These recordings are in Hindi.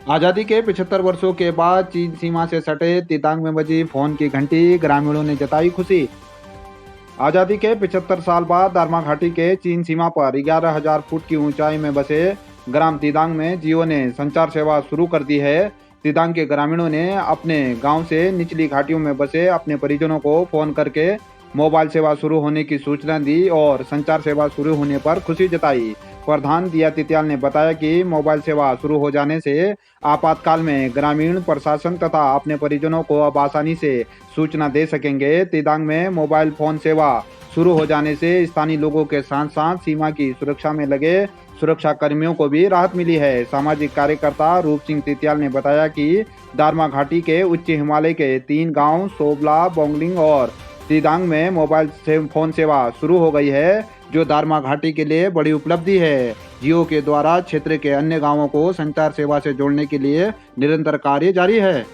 आजादी के 75 वर्षों के बाद चीन सीमा से सटे तितांग में बजी फोन की घंटी, ग्रामीणों ने जताई खुशी। आजादी के 75 साल बाद दारमा घाटी के चीन सीमा पर 11,000 फुट की ऊंचाई में बसे ग्राम तितांग में जियो ने संचार सेवा शुरू कर दी है। तितांग के ग्रामीणों ने अपने गांव से निचली घाटियों में बसे अपने परिजनों को फोन करके मोबाइल सेवा शुरू होने की सूचना दी और संचार सेवा शुरू होने पर खुशी जताई। प्रधान दिया तित्याल ने बताया कि मोबाइल सेवा शुरू हो जाने से आपातकाल में ग्रामीण प्रशासन तथा अपने परिजनों को अब आसानी से सूचना दे सकेंगे। तितांग में मोबाइल फोन सेवा शुरू हो जाने से स्थानीय लोगों के साथ साथ सीमा की सुरक्षा में लगे सुरक्षा कर्मियों को भी राहत मिली है। सामाजिक कार्यकर्ता रूप सिंह तित्याल ने बताया कि दारमा घाटी के उच्च हिमालय के 3 गांव सोबला, बोंगलिंग और तितांग में मोबाइल फोन सेवा शुरू हो गई है, जो दारमा घाटी के लिए बड़ी उपलब्धि है। जियो के द्वारा क्षेत्र के अन्य गांवों को संचार सेवा से जोड़ने के लिए निरंतर कार्य जारी है।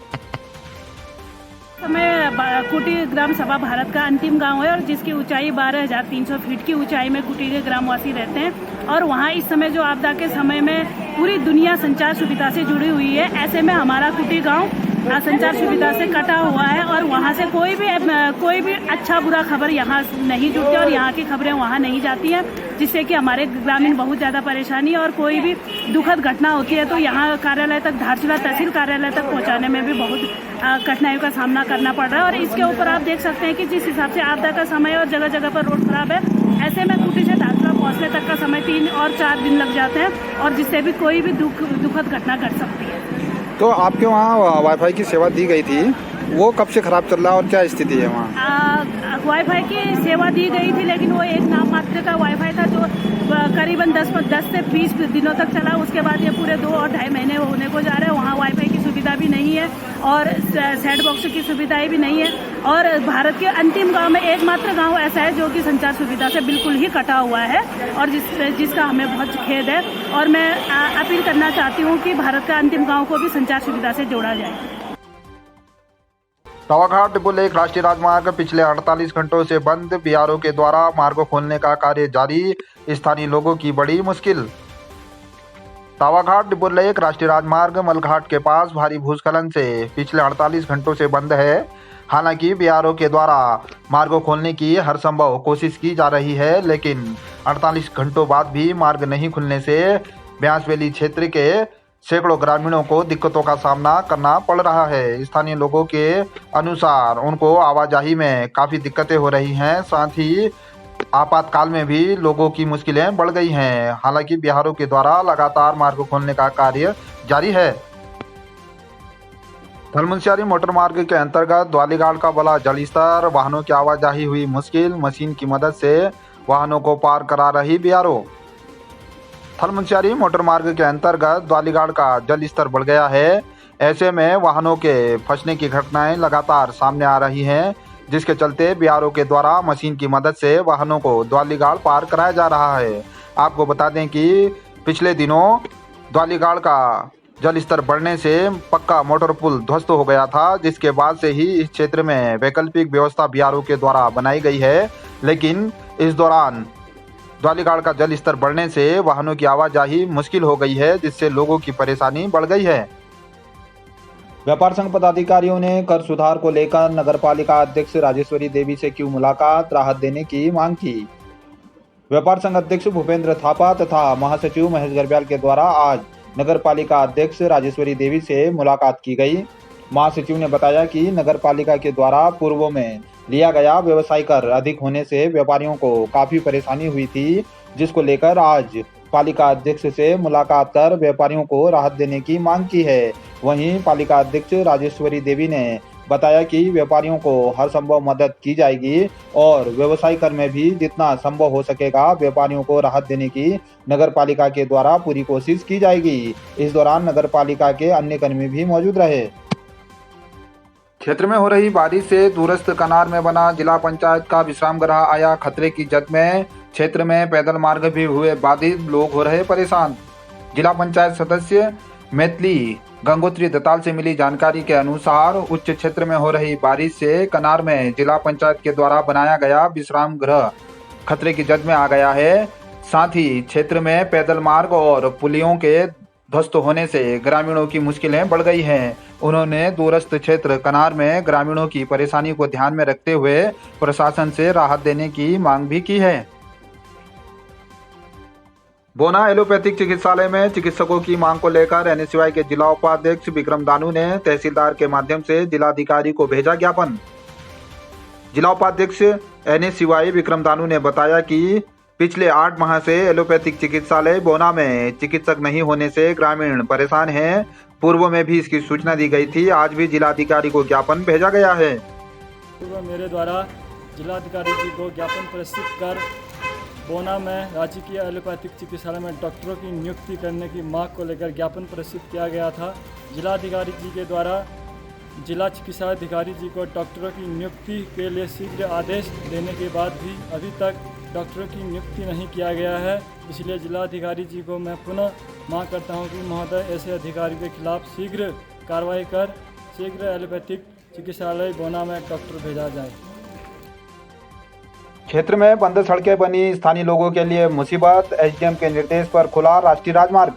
कुटी ग्राम सभा भारत का अंतिम गांव है और जिसकी ऊंचाई 12,300 फीट की ऊंचाई में कुटी के ग्रामवासी रहते हैं और वहां इस समय जो आपदा के समय में पूरी दुनिया संचार सुविधा से जुड़ी हुई है। ऐसे में हमारा कुटी गांव संचार सुविधा से कटा हुआ है और वहां से कोई भी अच्छा बुरा खबर यहाँ नहीं जुड़ती और यहाँ की खबरें वहाँ नहीं जाती हैं, जिससे कि हमारे ग्रामीण बहुत ज़्यादा परेशानी और कोई भी दुखद घटना होती है तो यहाँ कार्यालय तक, धारचूला तहसील कार्यालय तक पहुँचाने में भी बहुत कठिनाइयों का सामना करना पड़ रहा है। और इसके ऊपर आप देख सकते हैं कि जिस हिसाब से आपदा का समय और जगह जगह पर रोड खराब है, ऐसे में कुटी से धारचूला पहुँचने तक का समय 3 और 4 दिन लग जाते हैं और जिससे भी कोई भी दुखद घटना घट सकती है। तो आपके वहाँ वाईफाई की सेवा दी गई थी, वो कब से खराब चल रहा है और क्या स्थिति है वहाँ? वाईफाई की सेवा दी गई थी, लेकिन वो एक नाम मात्र का वाईफाई था जो करीबन 10 से 20 दिनों तक चला। उसके बाद ये पूरे 2 और 2.5 महीने होने को जा रहे हैं। वहाँ वाईफाई की सुविधा भी नहीं है और सेट बॉक्स की सुविधाएं भी नहीं है और भारत के अंतिम गांव में एकमात्र गांव ऐसा है जो कि संचार सुविधा से बिल्कुल ही कटा हुआ है और जिसका हमें बहुत खेद है। और मैं अपील करना चाहती हूँ कि भारत का अंतिम गाँव को भी संचार सुविधा से जोड़ा जाए। तवाघाट डिपो लेक राष्ट्रीय राजमार्ग पिछले 48 घंटों से बंद, बीआरओ के द्वारा मार्ग खोलने का कार्य जारी, स्थानीय लोगों की बड़ी मुश्किल। तवाघाट डिपो लेक राष्ट्रीय राजमार्ग मलघाट के पास भारी भूस्खलन से पिछले 48 घंटों से बंद है। हालांकि बीआरओ के द्वारा मार्ग खोलने की हर संभव कोशिश की जा रही है, लेकिन 48 घंटों बाद भी मार्ग नहीं खुलने से ब्यास वैली क्षेत्र के सैकड़ों ग्रामीणों को दिक्कतों का सामना करना पड़ रहा है। स्थानीय लोगों के अनुसार उनको आवाजाही में काफ़ी दिक्कतें हो रही हैं, साथ ही आपातकाल में भी लोगों की मुश्किलें बढ़ गई हैं। हालांकि बीआरओ के द्वारा लगातार मार्ग खोलने का कार्य जारी है। थलमुनस्यारी मोटर मार्ग के अंतर्गत द्वालीघाट का बड़ा जलस्तर, वाहनों की आवाजाही हुई मुश्किल, मशीन की मदद से वाहनों को पार करा रही बीआरओ। थलमुनस्यारी मोटर मार्ग के अंतर्गत द्वालीघाट का जल स्तर बढ़ गया है। ऐसे में वाहनों के फंसने की घटनाएं लगातार सामने आ रही हैं, जिसके चलते बीआरओ के द्वारा मशीन की मदद से वाहनों को द्वालीघाट पार कराया जा रहा है। आपको बता दें कि पिछले दिनों द्वालीघाट का जल स्तर बढ़ने से पक्का मोटर पुल ध्वस्त हो गया था, जिसके बाद से ही इस क्षेत्र में वैकल्पिक व्यवस्था बीआरओ के द्वारा बनाई गई है। लेकिन इस दौरान द्वालीघाट का जल स्तर बढ़ने से वाहनों की आवाजाही मुश्किल हो गई है, जिससे लोगों की परेशानी बढ़ गई है। व्यापार संघ पदाधिकारियों ने कर सुधार को लेकर नगरपालिका अध्यक्ष राजेश्वरी देवी से की मुलाकात, राहत देने की मांग की। व्यापार संघ अध्यक्ष भूपेंद्र थापा तथा महासचिव महेश गर्ब्याल के द्वारा आज नगरपालिका अध्यक्ष राजेश्वरी देवी से मुलाकात की गई। महासचिव ने बताया कि नगरपालिका के द्वारा पूर्व में लिया गया व्यवसाय कर अधिक होने से व्यापारियों को काफी परेशानी हुई थी, जिसको लेकर आज पालिका अध्यक्ष से मुलाकात कर व्यापारियों को राहत देने की मांग की है। वहीं पालिका अध्यक्ष राजेश्वरी देवी ने बताया कि व्यापारियों को हर संभव मदद की जाएगी और व्यवसाय कर में भी जितना संभव हो सकेगा व्यापारियों को राहत देने की नगरपालिका के द्वारा पूरी कोशिश की जाएगी। इस दौरान नगरपालिका के अन्य कर्मी भी मौजूद रहे। क्षेत्र में हो रही बारिश से दूरस्थ कनार में बना जिला पंचायत का विश्राम गृह आया खतरे की जद में। क्षेत्र में पैदल मार्ग भी हुए बाधित, लोग हो रहे परेशान। जिला पंचायत सदस्य मैथिली गंगोत्री दत्ताल से मिली जानकारी के अनुसार उच्च क्षेत्र में हो रही बारिश से कनार में जिला पंचायत के द्वारा बनाया गया विश्राम गृह खतरे की जद में आ गया है। साथ ही क्षेत्र में पैदल मार्ग और पुलियों के ध्वस्त होने से ग्रामीणों की मुश्किलें बढ़ गई हैं। उन्होंने दूरस्थ क्षेत्र कनार में ग्रामीणों की परेशानी को ध्यान में रखते हुए प्रशासन से राहत देने की मांग भी की है। बोना एलोपैथिक चिकित्सालय में चिकित्सकों की मांग को लेकर एनएसयूआई के जिला उपाध्यक्ष विक्रम दानू ने तहसीलदार के माध्यम से जिलाधिकारी को भेजा ज्ञापन। जिला उपाध्यक्ष एनएसयूआई विक्रम दानू ने बताया कि पिछले 8 माह से एलोपैथिक चिकित्सालय बोना में चिकित्सक नहीं होने से ग्रामीण परेशान हैं। पूर्व में भी इसकी सूचना दी गई थी। आज भी जिलाधिकारी को ज्ञापन भेजा गया है। पूर्व मेरे द्वारा जिलाधिकारी जी को ज्ञापन प्रस्तुत कर बोना में राजकीय एलोपैथिक चिकित्सालय में डॉक्टरों की नियुक्ति करने की मांग को लेकर ज्ञापन प्रस्तुत किया गया था। जिलाधिकारी जी के द्वारा जिला चिकित्सा अधिकारी जी को डॉक्टरों की नियुक्ति के लिए शीघ्र आदेश देने के बाद भी अभी तक डॉक्टरों की नियुक्ति नहीं किया गया है। इसलिए जिलाधिकारी जी को मैं पुनः मांग करता हूं कि महोदय ऐसे अधिकारी के खिलाफ शीघ्र कार्रवाई कर शीघ्र एलोपैथिक चिकित्सालय बोना में डॉक्टर भेजा जाए। क्षेत्र में बंद सड़कें बनी स्थानीय लोगों के लिए मुसीबत। एसडीएम के निर्देश पर खुला राष्ट्रीय राजमार्ग।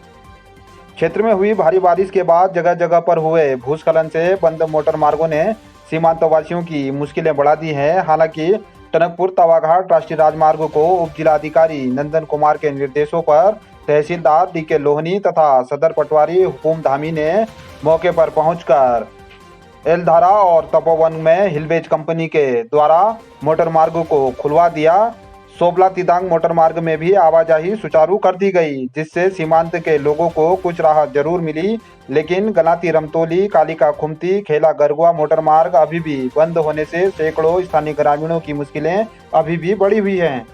क्षेत्र में हुई भारी बारिश के बाद जगह जगह पर हुए भूस्खलन से बंद मोटर मार्गों ने सीमांतवासियों की मुश्किलें बढ़ा दी हैं। हालांकि टनकपुर तवाघाट राष्ट्रीय राजमार्ग को उप जिलाधिकारी नंदन कुमार के निर्देशों पर तहसीलदार डीके लोहनी तथा सदर पटवारी हुकुम धामी ने मौके पर पहुंचकर एलधारा और तपोवन में हिलवेज कंपनी के द्वारा मोटर मार्ग को खुलवा दिया। सोबला तिदांग मोटर मार्ग में भी आवाजाही सुचारू कर दी गई, जिससे सीमांत के लोगों को कुछ राहत जरूर मिली। लेकिन गलाती रमतोली कालिका खुमती खेला गरगुआ मोटर मार्ग अभी भी बंद होने से सैकड़ों स्थानीय ग्रामीणों की मुश्किलें अभी भी बढ़ी हुई हैं।